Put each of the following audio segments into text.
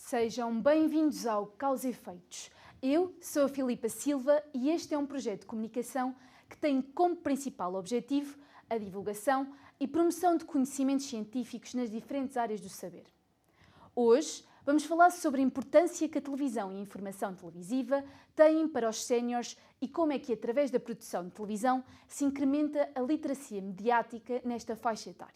Sejam bem-vindos ao Causa e Efeitos. Eu sou a Filipa Silva e este é um projeto de comunicação que tem como principal objetivo a divulgação e promoção de conhecimentos científicos nas diferentes áreas do saber. Hoje vamos falar sobre a importância que a televisão e a informação televisiva têm para os séniores e como é que, através da produção de televisão, se incrementa a literacia mediática nesta faixa etária.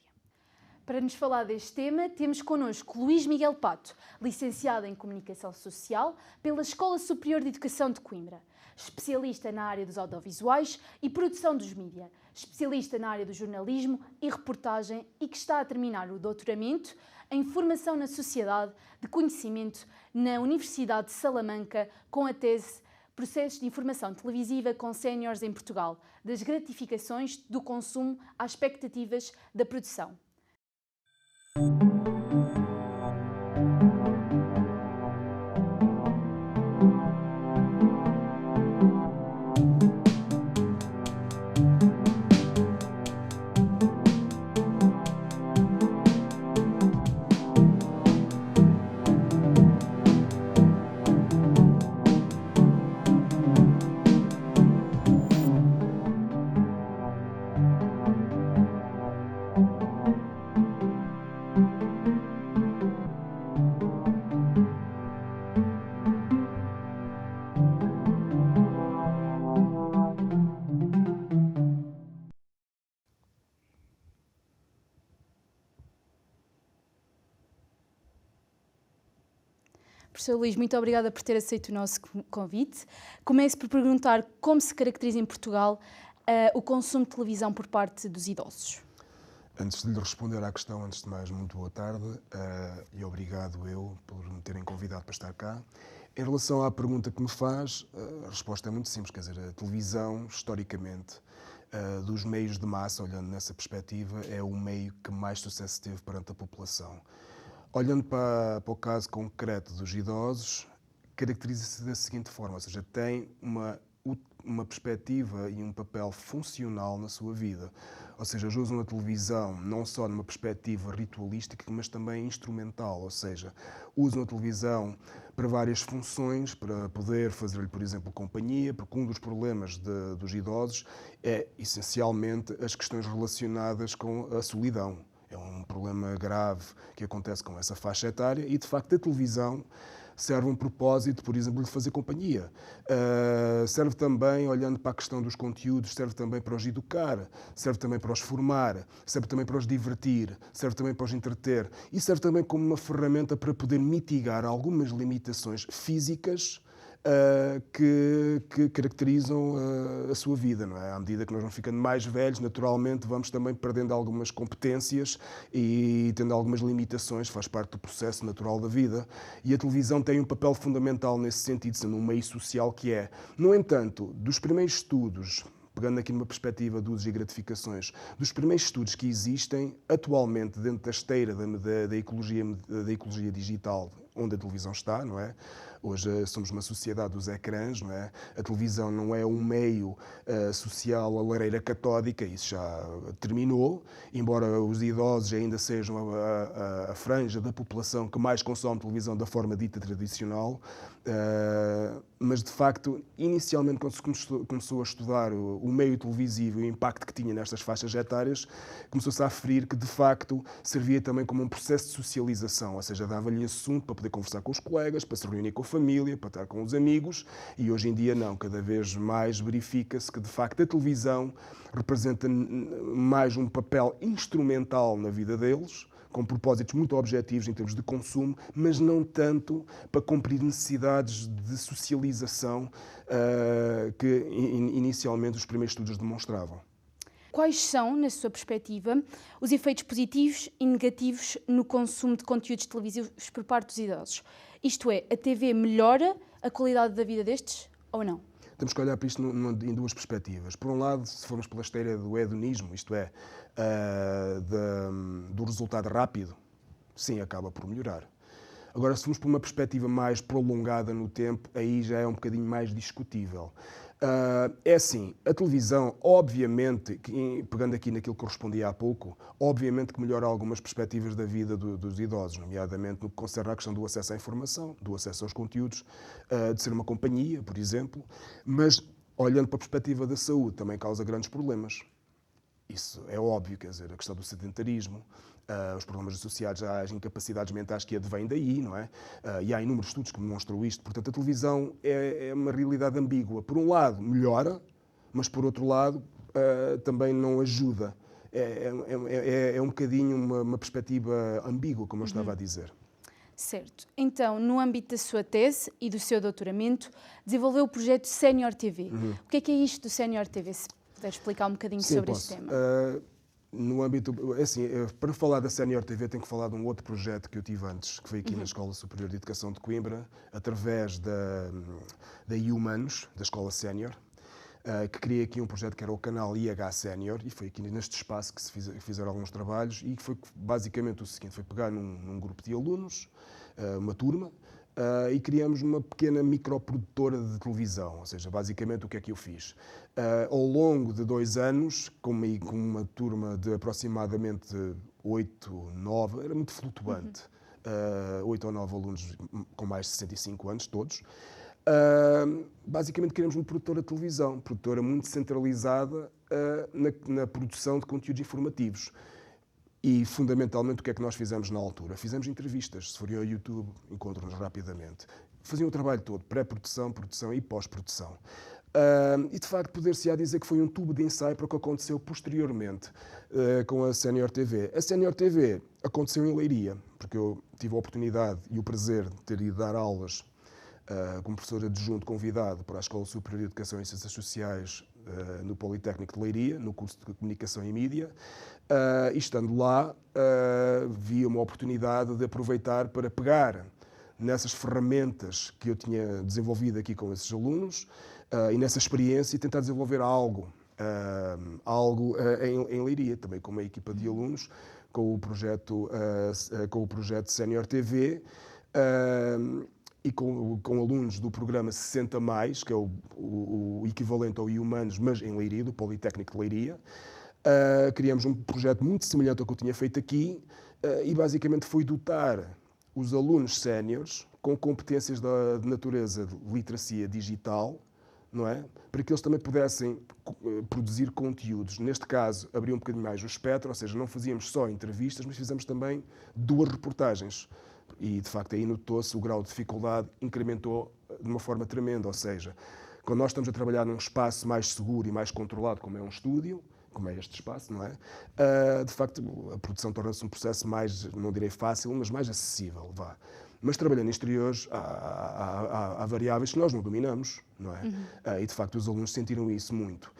Para nos falar deste tema, temos connosco Luís Miguel Pato, licenciado em Comunicação Social pela Escola Superior de Educação de Coimbra, especialista na área dos audiovisuais e produção dos mídia, especialista na área do jornalismo e reportagem e que está a terminar o doutoramento em Formação na Sociedade de Conhecimento na Universidade de Salamanca com a tese Processos de Informação Televisiva com Séniores em Portugal, das gratificações do consumo às expectativas da produção. Professor Luís, muito obrigada por ter aceito o nosso convite. Começo por perguntar como se caracteriza em Portugal o consumo de televisão por parte dos idosos. Antes de lhe responder à questão, antes de mais, muito boa tarde e obrigado eu por me terem convidado para estar cá. Em relação à pergunta que me faz, a resposta é muito simples, quer dizer, a televisão, historicamente, dos meios de massa, olhando nessa perspectiva, é o meio que mais sucesso teve perante a população. Olhando para o caso concreto dos idosos, caracteriza-se da seguinte forma, ou seja, tem uma perspectiva e um papel funcional na sua vida. Ou seja, eles usam a televisão não só numa perspectiva ritualística, mas também instrumental, ou seja, usam a televisão para várias funções, para poder fazer-lhe, por exemplo, companhia, porque um dos problemas dos idosos é, essencialmente, as questões relacionadas com a solidão. É um problema grave que acontece com essa faixa etária e, de facto, a televisão serve um propósito, por exemplo, de fazer companhia. Serve também, olhando para a questão dos conteúdos, serve também para os educar, serve também para os formar, serve também para os divertir, serve também para os entreter e serve também como uma ferramenta para poder mitigar algumas limitações físicas que caracterizam a sua vida, não é? À medida que nós vamos ficando mais velhos, naturalmente vamos também perdendo algumas competências e tendo algumas limitações, faz parte do processo natural da vida. E a televisão tem um papel fundamental nesse sentido, sendo um meio social que é. No entanto, dos primeiros estudos, pegando aqui numa perspectiva de usos e gratificações, dos primeiros estudos que existem atualmente dentro da esteira da ecologia digital, onde a televisão está, não é? Hoje somos uma sociedade dos ecrãs, não é? A televisão não é um meio social, a lareira catódica, isso já terminou, embora os idosos ainda sejam a franja da população que mais consome televisão da forma dita tradicional, mas de facto, inicialmente quando se começou a estudar o meio televisivo e o impacto que tinha nestas faixas etárias, começou-se a aferir que de facto servia também como um processo de socialização, ou seja, dava-lhe assunto para poder conversar com os colegas, para se reunir com a família, para estar com os amigos, e hoje em dia não, cada vez mais verifica-se que de facto a televisão representa mais um papel instrumental na vida deles, com propósitos muito objetivos em termos de consumo, mas não tanto para cumprir necessidades de socialização que inicialmente os primeiros estudos demonstravam. Quais são, na sua perspectiva, os efeitos positivos e negativos no consumo de conteúdos televisivos por parte dos idosos? Isto é, a TV melhora a qualidade da vida destes ou não? Temos que olhar para isto em duas perspectivas. Por um lado, se formos pela esteira do hedonismo, isto é, do resultado rápido, sim, acaba por melhorar. Agora, se formos por uma perspectiva mais prolongada no tempo, aí já é um bocadinho mais discutível. É assim, a televisão, obviamente, pegando aqui naquilo que respondi há pouco, obviamente que melhora algumas perspectivas da vida dos idosos, nomeadamente no que concerne à questão do acesso à informação, do acesso aos conteúdos, de ser uma companhia, por exemplo, mas olhando para a perspectiva da saúde também causa grandes problemas. Isso é óbvio, quer dizer, a questão do sedentarismo, os problemas associados às incapacidades mentais que advêm daí, não é? E há inúmeros estudos que demonstram isto. Portanto, a televisão é uma realidade ambígua. Por um lado, melhora, mas por outro lado, também não ajuda. É um bocadinho uma perspectiva ambígua, como eu estava a dizer. Certo. Então, no âmbito da sua tese e do seu doutoramento, desenvolveu o projeto Sénior TV. O que é isto do Sénior TV? Se puder explicar um bocadinho sobre este tema. No âmbito, assim, para falar da Sénior TV, tenho que falar de um outro projeto que eu tive antes, que foi aqui na Escola Superior de Educação de Coimbra, através da Humanos, da Escola Sénior, que criei aqui um projeto que era o canal IH Sénior, e foi aqui neste espaço que se fizeram alguns trabalhos, e que foi basicamente o seguinte: foi pegar num grupo de alunos, uma turma, e criamos uma pequena microprodutora de televisão. Ou seja, basicamente o que é que eu fiz? Ao longo de 2 anos, com uma turma de aproximadamente 8, 9, era muito flutuante, 8 ou 9 alunos com mais de 65 anos, todos. Basicamente criamos uma produtora de televisão, produtora muito centralizada na produção de conteúdos informativos. E, fundamentalmente, o que é que nós fizemos na altura? Fizemos entrevistas. Se forem ao YouTube, encontram-nos rapidamente. Faziam o trabalho todo, pré-produção, produção e pós-produção. E, de facto, poder-se-á dizer que foi um tubo de ensaio para o que aconteceu posteriormente com a Sénior TV. A Sénior TV aconteceu em Leiria, porque eu tive a oportunidade e o prazer de ter ido dar aulas como professor adjunto convidado para a Escola Superior de Educação e Ciências Sociais no Politécnico de Leiria, no curso de Comunicação e Mídia. E estando lá, vi uma oportunidade de aproveitar para pegar nessas ferramentas que eu tinha desenvolvido aqui com esses alunos e nessa experiência e tentar desenvolver algo em Leiria, também com uma equipa de alunos, com o projeto Sénior TV, e com alunos do programa 60+, que é o equivalente ao Humanos, mas em Leiria, do Politécnico de Leiria. Criamos um projeto muito semelhante ao que eu tinha feito aqui e basicamente foi dotar os alunos séniores com competências de natureza de literacia digital, não é? Para que eles também pudessem produzir conteúdos. Neste caso, abriu um bocadinho mais o espectro, ou seja, não fazíamos só entrevistas, mas fizemos também 2 reportagens. E, de facto, aí notou-se o grau de dificuldade incrementou de uma forma tremenda. Ou seja, quando nós estamos a trabalhar num espaço mais seguro e mais controlado, como é um estúdio, como é este espaço, não é? De facto, a produção torna-se um processo mais, não direi fácil, mas mais acessível, vá. Mas trabalhando em exteriores, há variáveis que nós não dominamos, não é? E, de facto, os alunos sentiram isso muito.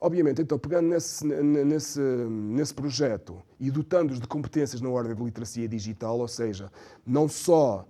Obviamente, então, pegando nesse projeto e dotando-os de competências na ordem de literacia digital, ou seja, não só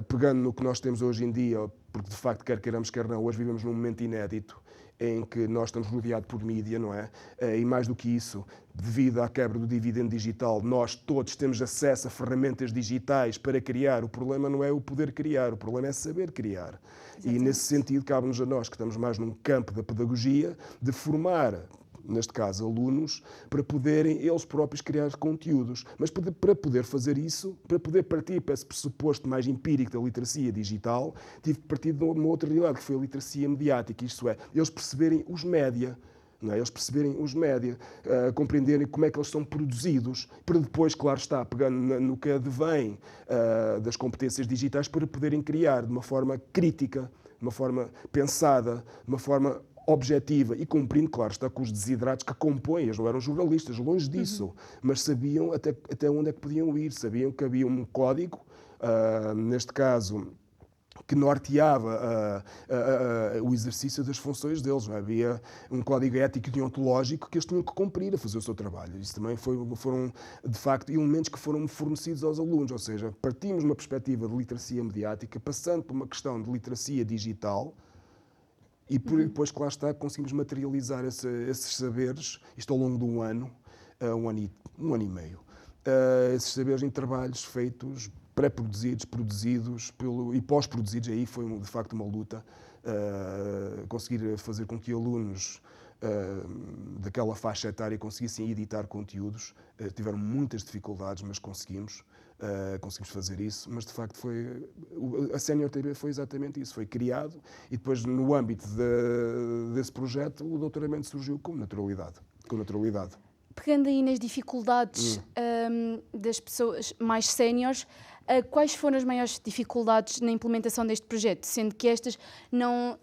pegando no que nós temos hoje em dia, porque, de facto, quer queiramos, quer não, hoje vivemos num momento inédito, em que nós estamos rodeados por mídia, não é? E mais do que isso, devido à quebra do dividendo digital, nós todos temos acesso a ferramentas digitais para criar. O problema não é o poder criar, o problema é saber criar. Exatamente. E nesse sentido cabe-nos a nós, que estamos mais num campo da pedagogia, de formar, neste caso, alunos, para poderem eles próprios criar conteúdos. Mas para poder fazer isso, para poder partir para esse pressuposto mais empírico da literacia digital, tive que partir de uma outra realidade, que foi a literacia mediática, isto é, eles perceberem os média. Não é? Eles perceberem os média, compreenderem como é que eles são produzidos, para depois, claro está, pegando no que advém das competências digitais, para poderem criar de uma forma crítica, de uma forma pensada, de uma forma objetiva e cumprindo, claro está, com os desidratos que compõem. Eles não eram jornalistas, longe disso, mas sabiam até onde é que podiam ir, sabiam que havia um código, neste caso, que norteava o exercício das funções deles. Não é? Havia um código ético e deontológico que eles tinham que cumprir a fazer o seu trabalho. Isso também foram, de facto, elementos que foram fornecidos aos alunos, ou seja, partimos de uma perspectiva de literacia mediática, passando por uma questão de literacia digital, e depois, que lá está, conseguimos materializar esses saberes, isto ao longo de um ano e meio. Esses saberes em trabalhos feitos pré-produzidos, produzidos e pós-produzidos. Aí foi de facto uma luta conseguir fazer com que alunos daquela faixa etária conseguissem editar conteúdos. Tiveram muitas dificuldades, mas conseguimos fazer isso. Mas de facto a Sénior TV foi exatamente isso, foi criado e depois no âmbito desse projeto o doutoramento surgiu com naturalidade. Pegando aí nas dificuldades das pessoas mais séniores, quais foram as maiores dificuldades na implementação deste projeto, sendo que estas não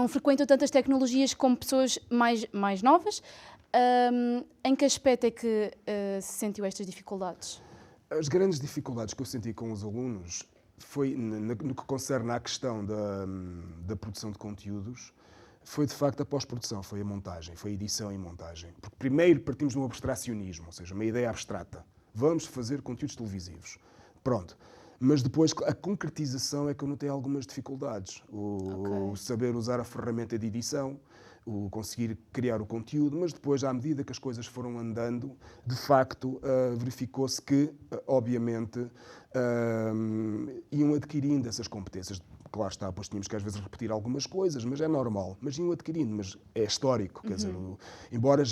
frequentam tantas tecnologias como pessoas mais novas? Em que aspecto é que se sentiu estas dificuldades? As grandes dificuldades que eu senti com os alunos foi no que concerne à questão da produção de conteúdos, foi de facto a pós-produção, foi a montagem, foi a edição e montagem. Porque primeiro partimos de um abstracionismo, ou seja, uma ideia abstrata. Vamos fazer conteúdos televisivos. Pronto. Mas depois a concretização é que eu notei algumas dificuldades. O saber usar a ferramenta de edição, o conseguir criar o conteúdo, mas depois, à medida que as coisas foram andando, de facto, verificou-se que, obviamente, iam adquirindo essas competências. Claro está, depois tínhamos que às vezes repetir algumas coisas, mas é normal. Mas iam adquirindo, mas é histórico. Quer dizer, embora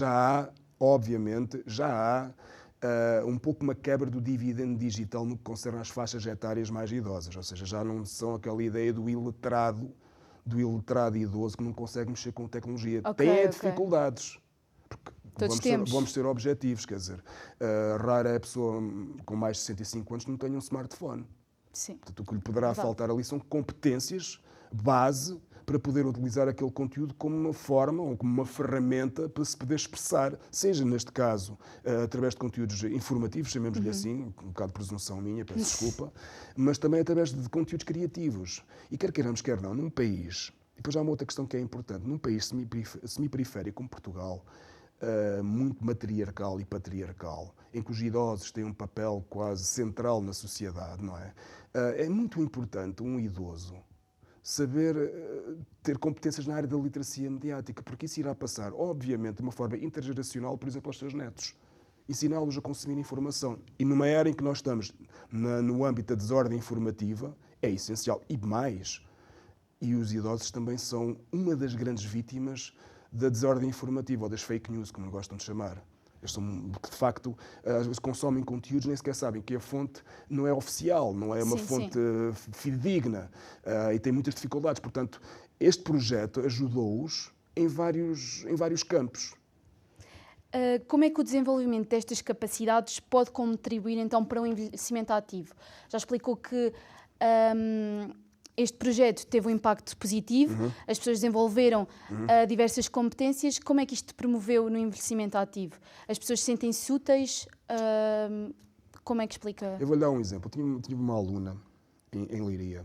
obviamente, já há um pouco uma quebra do dividendo digital no que concerne às faixas etárias mais idosas. Ou seja, já não são aquela ideia do iletrado idoso que não consegue mexer com tecnologia. Tem dificuldades. Porque vamos ser objetivos, quer dizer, rara é a pessoa com mais de 65 anos que não tenha um smartphone. Sim. Portanto, o que lhe poderá faltar ali são competências base para poder utilizar aquele conteúdo como uma forma ou como uma ferramenta para se poder expressar, seja neste caso através de conteúdos informativos, chamemos-lhe assim, um bocado de presunção minha, peço desculpa, mas também através de conteúdos criativos. E quer queiramos, quer não, num país, e depois há uma outra questão que é importante, num país semi-periférico como Portugal, muito matriarcal e patriarcal, em que os idosos têm um papel quase central na sociedade, não é? É muito importante um idoso saber ter competências na área da literacia mediática, porque isso irá passar, obviamente, de uma forma intergeracional, por exemplo, aos seus netos. Ensiná-los a consumir informação. E numa era em que nós estamos no âmbito da desordem informativa, é essencial. E mais, e os idosos também são uma das grandes vítimas da desordem informativa, ou das fake news, como gostam de chamar. Eles são, de facto, às vezes consomem conteúdos, nem sequer sabem que a fonte não é oficial, não é uma fonte fidedigna e tem muitas dificuldades. Portanto, este projeto ajudou-os em vários campos. Como é que o desenvolvimento destas capacidades pode contribuir, então, para um envelhecimento ativo? Já explicou que este projeto teve um impacto positivo, as pessoas desenvolveram diversas competências. Como é que isto promoveu no envelhecimento ativo? As pessoas sentem-se úteis? Como é que explica? Eu vou-lhe dar um exemplo. Tive uma aluna em Leiria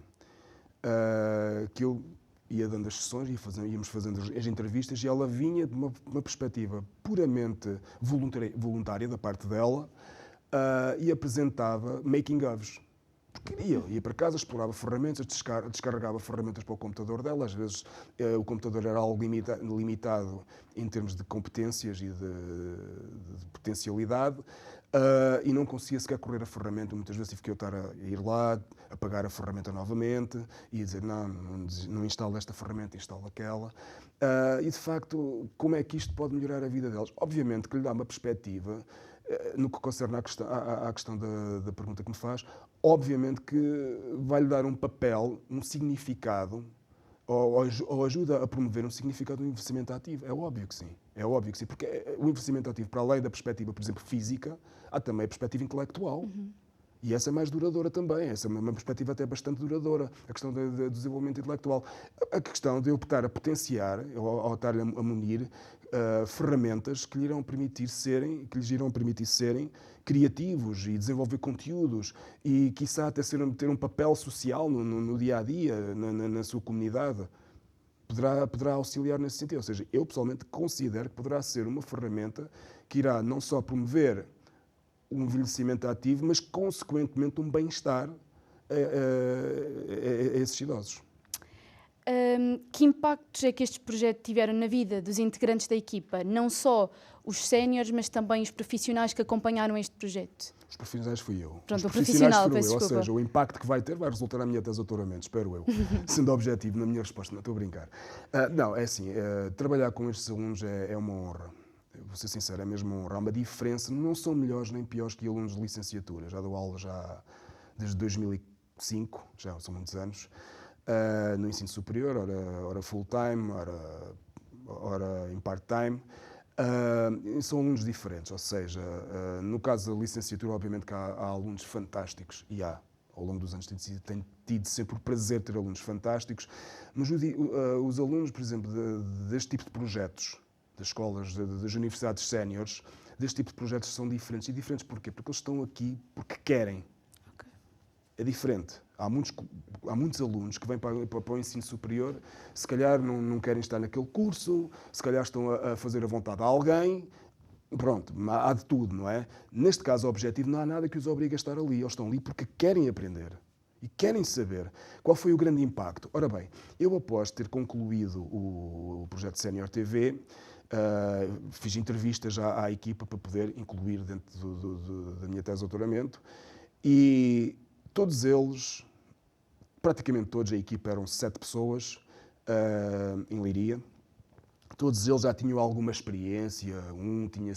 que eu ia dando as sessões, íamos fazendo as entrevistas e ela vinha de uma perspectiva puramente voluntária da parte dela e apresentava making-ofs. Porque ia para casa, explorava ferramentas, descarregava ferramentas para o computador dela. Às vezes o computador era algo limitado em termos de competências e de potencialidade e não conseguia sequer correr a ferramenta. Muitas vezes tive que eu estar a ir lá, apagar a ferramenta novamente e a dizer não instala esta ferramenta, instala aquela. E de facto, como é que isto pode melhorar a vida deles? Obviamente que lhe dá uma perspectiva. No que concerne à questão da pergunta que me faz, obviamente que vai-lhe dar um papel, um significado, ou ajuda a promover um significado do investimento ativo. É óbvio que sim, porque o investimento ativo, para além da perspectiva, por exemplo, física, há também a perspectiva intelectual. E essa é mais duradoura também, essa é uma perspectiva até bastante duradoura, a questão do desenvolvimento intelectual. A questão de eu estar a potenciar, ou estar a munir, ferramentas que lhes irão permitir serem criativos e desenvolver conteúdos e, quiçá, até ter um papel social no dia-a-dia, na sua comunidade. Poderá auxiliar nesse sentido. Ou seja, eu pessoalmente considero que poderá ser uma ferramenta que irá não só promover um envelhecimento ativo, mas, consequentemente, um bem-estar a esses idosos. Que impactos é que este projeto tiveram na vida dos integrantes da equipa? Não só os séniores, mas também os profissionais que acompanharam este projeto? Os profissionais fui eu. Pronto, Os o profissionais profissional, foram peço eu. Ou desculpa. seja, o impacto que vai ter vai resultar na minha tese de doutoramento, espero eu. Sendo objetivo na minha resposta, não estou a brincar. Não, é assim, trabalhar com estes alunos é uma honra. Vou ser sincero, é mesmo uma honra. Há uma diferença, não são melhores nem piores que alunos de licenciatura. Já dou aula desde 2005, já são muitos anos, no ensino superior, ora full-time, ora em part-time. São alunos diferentes, ou seja, no caso da licenciatura, obviamente que há alunos fantásticos, e há, ao longo dos anos tem tido sempre o prazer de ter alunos fantásticos, mas os alunos, por exemplo, deste tipo de projetos, das escolas, das universidades séniores, deste tipo de projetos são diferentes. E diferentes porquê? Porque eles estão aqui porque querem. Okay. É diferente. Há muitos alunos que vêm para o ensino superior, se calhar não querem estar naquele curso, se calhar estão a fazer a vontade a alguém. Pronto, há de tudo, não é? Neste caso, o objetivo não há nada que os obrigue a estar ali. Eles estão ali porque querem aprender e querem saber qual foi o grande impacto. Ora bem, eu após ter concluído o projeto Sénior TV, fiz entrevistas à equipa para poder incluir dentro da minha tese de doutoramento e todos eles, praticamente todos, a equipa eram 7 pessoas em Leiria. Todos eles já tinham alguma experiência, um tinha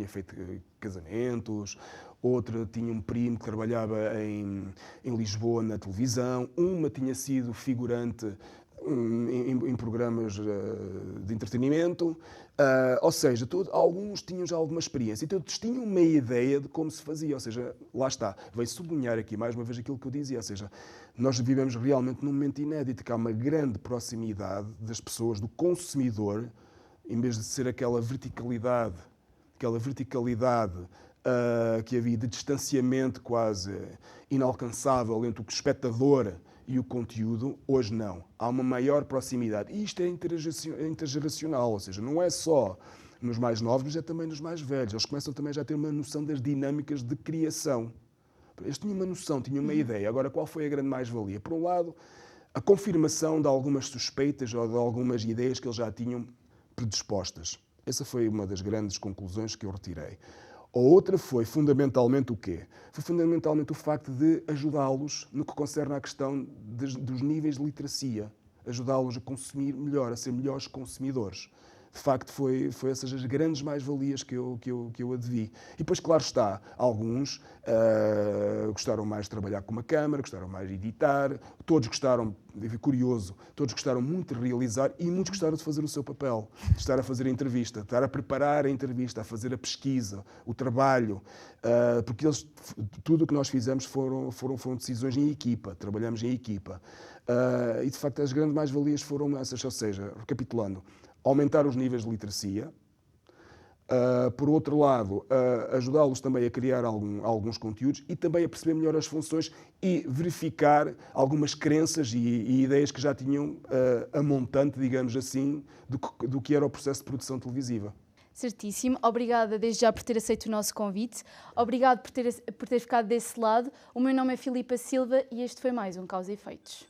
feito casamentos, outro tinha um primo que trabalhava em Lisboa na televisão, uma tinha sido figurante em programas de entretenimento, ou seja, alguns tinham já alguma experiência e todos tinham uma ideia de como se fazia, ou seja, lá está, veio sublinhar aqui mais uma vez aquilo que eu dizia, ou seja, nós vivemos realmente num momento inédito, que há uma grande proximidade das pessoas, do consumidor, em vez de ser aquela verticalidade que havia de distanciamento quase inalcançável entre o espectador e o conteúdo, hoje não. Há uma maior proximidade. E isto é intergeracional, ou seja, não é só nos mais novos, mas é também nos mais velhos. Eles começam também já a ter uma noção das dinâmicas de criação. Eles tinham uma noção, tinham uma ideia. Agora, qual foi a grande mais-valia? Por um lado, a confirmação de algumas suspeitas ou de algumas ideias que eles já tinham predispostas. Essa foi uma das grandes conclusões que eu retirei. A outra foi fundamentalmente o quê? Foi fundamentalmente o facto de ajudá-los no que concerne à questão dos níveis de literacia, ajudá-los a consumir melhor, a ser melhores consumidores. De facto, foi essas as grandes mais-valias que eu advi. E depois, claro está, alguns gostaram mais de trabalhar com uma câmara, gostaram mais de editar, todos gostaram, curioso, todos gostaram muito de realizar e muitos gostaram de fazer o seu papel, de estar a fazer a entrevista, de estar a preparar a entrevista, a fazer a pesquisa, o trabalho, porque tudo o que nós fizemos foram decisões em equipa, trabalhamos em equipa. E, de facto, as grandes mais-valias foram essas, ou seja, recapitulando, aumentar os níveis de literacia. Por outro lado, ajudá-los também a criar alguns conteúdos e também a perceber melhor as funções e verificar algumas crenças e ideias que já tinham a montante, digamos assim, do que era o processo de produção televisiva. Certíssimo. Obrigada desde já por ter aceito o nosso convite. Obrigado por ter ficado desse lado. O meu nome é Filipa Silva e este foi mais um Causa e Efeitos.